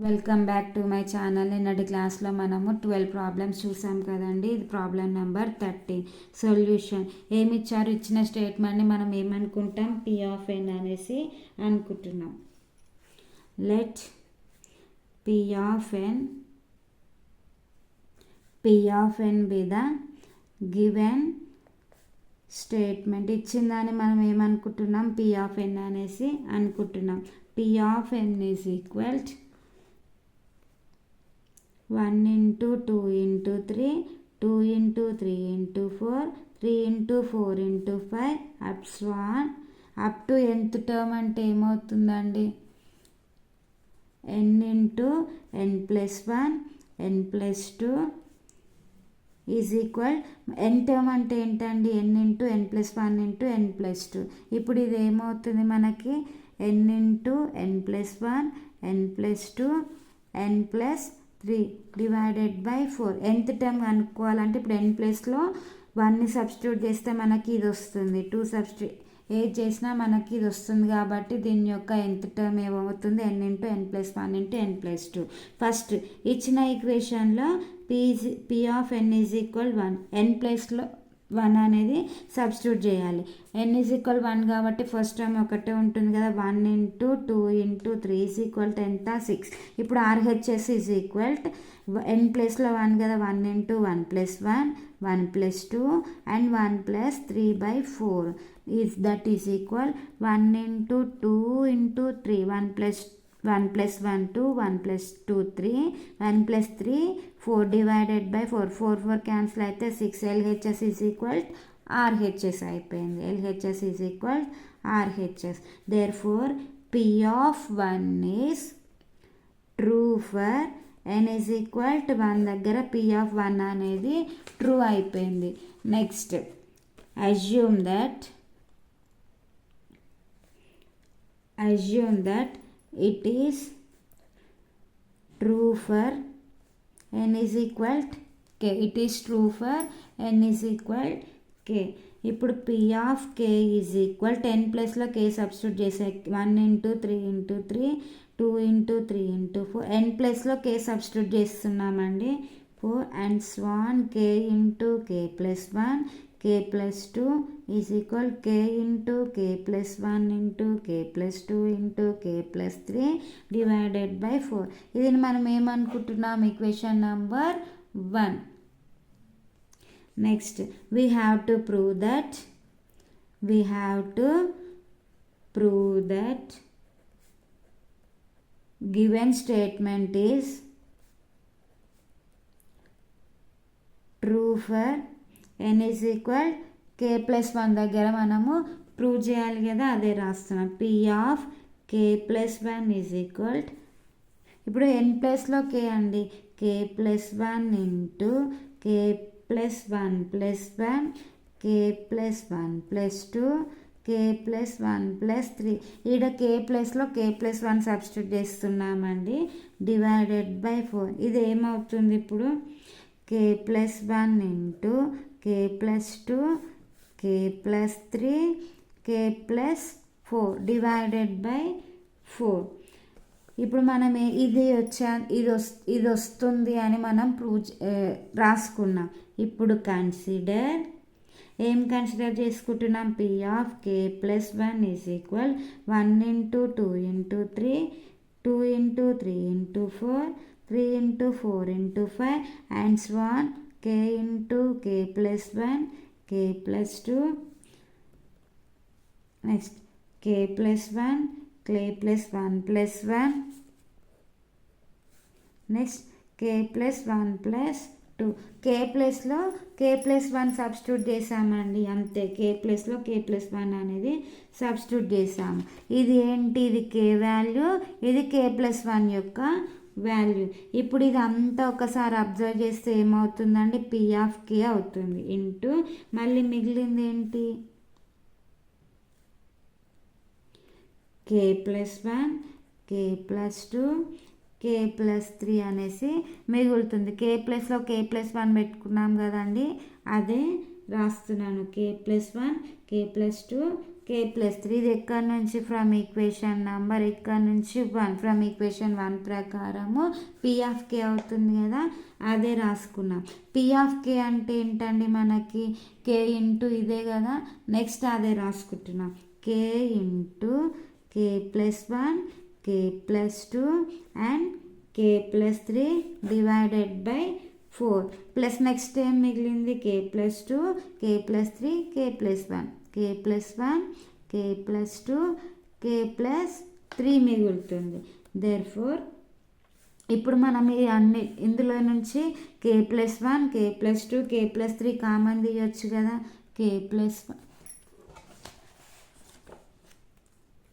Welcome back to my channel. నిన్నటి క్లాస్లో మనము 12 ప్రాబ్లమ్స్ చూసాం కదండి. ఇది ప్రాబ్లం నెంబర్ 13. సొల్యూషన్ ఏమి ఇచ్చారు? ఇచ్చిన స్టేట్మెంట్ని మనం ఏమనుకుంటాం? పి ఆఫ్ ఎన్ అనేసి అనుకుంటున్నాం. Let P of n be the given statement. ఇచ్చిందని మనం ఏమనుకుంటున్నాం? పి ఆఫ్ ఎన్ అనేసి అనుకుంటున్నాం. P of n is equal 1 into 2 into 3, 2 into 3 into 4, 3 into 4 into 5 up to nth term అంటే ఏమవుతుందండి? n into n plus 1 n plus 2 is equal n term అంటే ఏంటండి? n into n plus 1 into n plus 2. ఇప్పుడు ఇది ఏమవుతుంది మనకి? n into n plus 1 n plus 2 n plus 3 divided by 4. nth term కనుక్కోవాలంటే ఇప్పుడు n ప్లేస్లో 1ని సబ్స్టిట్యూట్ చేస్తే మనకి ఇది వస్తుంది. 2 సబ్స్టిట్యూట్ ఏది చేసినా మనకి ఇది వస్తుంది. కాబట్టి దీని యొక్క nth టర్మ్ ఏమవుతుంది? n into n plus 1 into n plus 2. First ఇచ్చిన ఈక్వేషన్లో p of n is equal 1, n ప్లేస్లో 1 అనేది సబ్స్టిట్యూట్ చేయాలి. n ఈజ్ ఈక్వల్ 1 కాబట్టి ఫస్ట్ టర్మ్ ఒకటే ఉంటుంది కదా. 1 into 2 into 3 ఈజ్ ఈక్వల్ ఎంత? 6. ఇప్పుడు ఆర్హెచ్ఎస్ ఈజ్ ఈక్వల్ n ప్లేస్లో 1 కదా. 1 into 1 plus 1 1 plus 2 and 1 plus 3 by 4 that is equal 1 into 2 into 3 1 plus 1 plus 1 2 1 plus 2 3 1 plus 3 4 divided by 4 4 4 cancel అయితే 6. LHS is equal RHS అయిపోయింది. LHS is equal RHS. therefore P of 1 is true for n is equal to 1 దగ్గర P of 1 అనేది true అయిపోయింది. Next assume that it is true for n is equal k. it is true for n is equal k. ఇప్పుడు p of k is equal 10 ప్లస్లో k substitute చేసే 1 into 3 into 3 2 into 3 into 4 n ప్లస్లో k substitute చేస్తున్నామండి. 4 and so on k into k plus 1 k plus 2 is equal k into k plus 1 into k plus 2 into k plus 3 divided by 4. ఇది మనం ఏమనుకుంటున్నాం? Equation number 1. Next we have to prove that given statement is true for n is equal k plus 1 దగ్గర మనము prove చేయాలి కదా. అదే రాస్తున్నాం. p of k plus 1 is equal ఇప్పుడు n ప్లస్లో k అండి. k plus 1 into k plus 1 plus 1 k plus 1 plus 2 k plus 1 plus 3 ఈడ k ప్లస్లో k plus 1 సబ్స్టిట్యూట్ చేస్తున్నామండి. Divided by 4. ఇది ఏమవుతుంది ఇప్పుడు? k plus 1 into k plus 2 k plus 3 k plus 4 divided by 4. ఇప్పుడు మనం ఇది వస్తుంది అని మనం రాసుకున్నాం. ఇప్పుడు కన్సిడర్ చేసుకుంటున్నాం? p of k plus 1 is equal 1 into 2 into 3 2 into 3 into 4 3 into 4 into 5 and so on k into k plus 1 k plus 2 next k plus 1 k plus 1 plus 1 next k plus 1 plus 2 k ప్లస్లో k plus 1 substitute చేసామండి. అంతే. k ప్లస్లో k plus 1 అనేది substitute చేసాము. ఇది ఏంటి? ఇది k value, ఇది k plus 1 యొక్క వాల్యూ. ఇప్పుడు ఇది అంతా ఒకసారి అబ్జర్వ్ చేస్తే ఏమవుతుందండి? p of k అవుతుంది. ఇంటూ మళ్ళీ మిగిలింది ఏంటి? k plus 1 k plus 2 k plus 3 అనేసి మిగులుతుంది. k ప్లస్లో k plus 1 పెట్టుకున్నాం కదండి. అదే రాస్తున్నాను. k plus 1 k plus 2 k plus 3. ఇది ఎక్కడ నుంచి ఫ్రమ్ ఈక్వేషన్ నెంబర్ ఇక్కడ నుంచి 1 ఫ్రమ్ ఈక్వేషన్ 1 ప్రకారము పి ఆఫ్ కే అవుతుంది కదా, అదే రాసుకున్నాం. పి ఆఫ్ కే అంటే ఏంటండి మనకి కే ఇంటూ ఇదే కదా, నెక్స్ట్ అదే రాసుకుంటున్నాం. K into k plus 1 k plus 2 and k plus 3 divided by 4 plus next ఏం మిగిలింది k plus 2 k plus 3 k plus 1 k plus 1 k plus 2 k plus 3 మిగులుతుంది. దేర్ఫోర్ ఇప్పుడు మనం ఈ అన్ని ఇందులో నుంచి k plus 1 k plus 2 k plus 3 common తీయొచ్చు కదా. కే ప్లస్ 1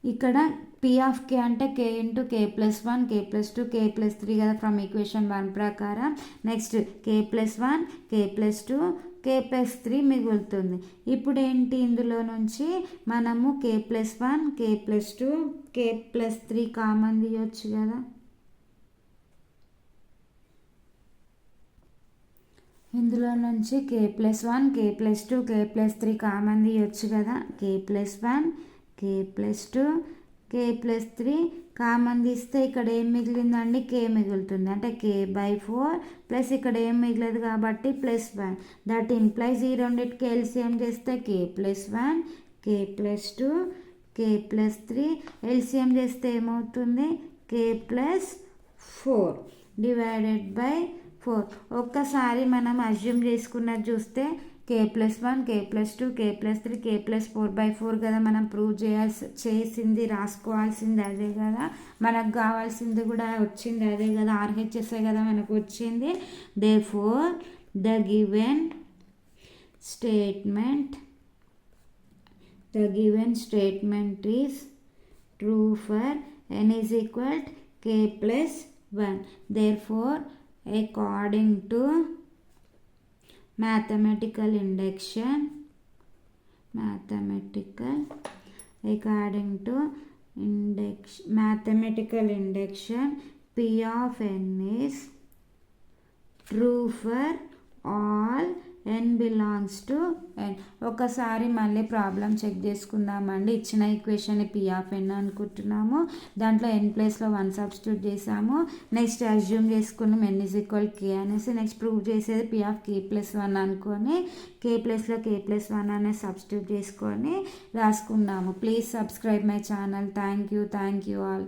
ఇక్కడ పి ఆఫ్ కే అంటే కే into k plus 1 k plus 2 k plus 3 కదా ఫ్రమ్ ఈక్వేషన్ 1 ప్రకారం. నెక్స్ట్ కే plus 1 k plus 2 k plus 3 మిగులుతుంది. ఇప్పుడు ఏంటి ఇందులో నుంచి మనము కే plus 1 k plus 2 k plus 3 common తీయొచ్చు కదా. ఇందులో నుంచి k plus 1 k plus 2 k plus 3 common తీయొచ్చు కదా. కే plus 1 k plus 2 k plus 3 common తీస్తే ఇక్కడ ఏం మిగిలిందండి కే మిగులుతుంది, అంటే కే బై 4 ప్లస్ ఇక్కడ ఏం మిగలదు కాబట్టి ప్లస్ 1. దట్ ఇంప్లైజ్ ఈ రెండింటికి ఎల్సిఎం చేస్తే కే plus 1 k plus 2 k plus 3 LCM చేస్తే ఏమవుతుంది కే ప్లస్ 4 డివైడెడ్ బై 4. ఒక్కసారి మనం అజ్యూమ్ చేసుకున్నది చూస్తే కే plus 1 k plus 2 k plus 3 k plus 4/4 కదా మనం ప్రూవ్ చేసింది, రాసుకోవాల్సింది అదే కదా, మనకు కావాల్సింది కూడా వచ్చింది అదే కదా, ఆర్హెచ్ఎస్ఏ కదా మనకు వచ్చింది. Therefore the given statement is true for n is equal k plus 1. Therefore according to mathematical induction P of n is true for all n belongs to n. ఒకసారి మళ్ళీ ప్రాబ్లం చెక్ చేసుకుందామండి. ఇచ్చిన ఈక్వేషన్ పి ఆఫ్ ఎన్ అనుకుంటున్నాము, దాంట్లో n ప్లేస్లో 1 substitute చేసాము. Next assume చేసుకున్నాం n is equal k అనేసి. నెక్స్ట్ ప్రూవ్ చేసేది పి ఆఫ్ కే ప్లస్ 1 అనుకొని కే ప్లేస్లో కే ప్లస్ 1 అనేది సబ్స్టిట్యూట్ చేసుకొని రాసుకున్నాము. Please subscribe my channel. Thank you all.